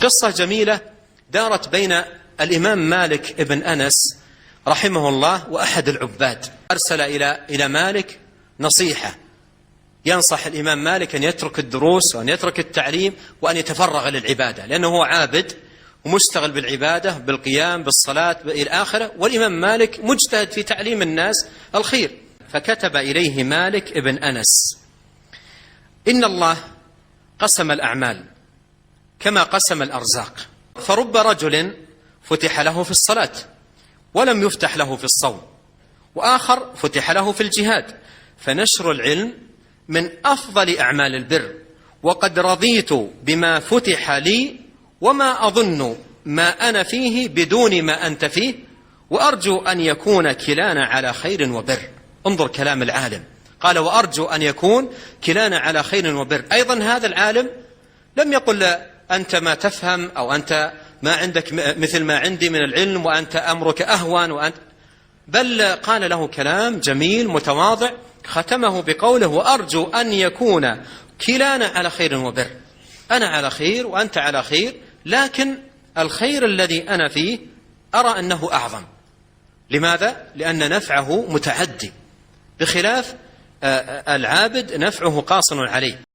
قصة جميلة دارت بين الإمام مالك ابن أنس رحمه الله وأحد العباد. أرسل إلى مالك نصيحة، ينصح الإمام مالك أن يترك الدروس وأن يترك التعليم وأن يتفرغ للعبادة، لأنه هو عابد ومشتغل بالعبادة بالقيام بالصلاة إلى آخره، والإمام مالك مجتهد في تعليم الناس الخير. فكتب إليه مالك ابن أنس: إن الله قسم الأعمال كما قسم الأرزاق، فرب رجل فتح له في الصلاة ولم يفتح له في الصوم، وآخر فتح له في الجهاد، فنشر العلم من أفضل أعمال البر، وقد رضيت بما فتح لي وما أظن ما أنا فيه بدون ما أنت فيه، وأرجو أن يكون كلانا على خير وبر. انظر كلام العالم، قال وأرجو أن يكون كلانا على خير وبر. أيضا هذا العالم لم يقل أنت ما تفهم أو أنت ما عندك مثل ما عندي من العلم وأنت أمرك أهون بل قال له كلام جميل متواضع، ختمه بقوله وأرجو أن يكون كلانا على خير وبر. أنا على خير وأنت على خير، لكن الخير الذي أنا فيه أرى أنه أعظم. لماذا؟ لأن نفعه متعدي، بخلاف العابد نفعه قاصر عليه.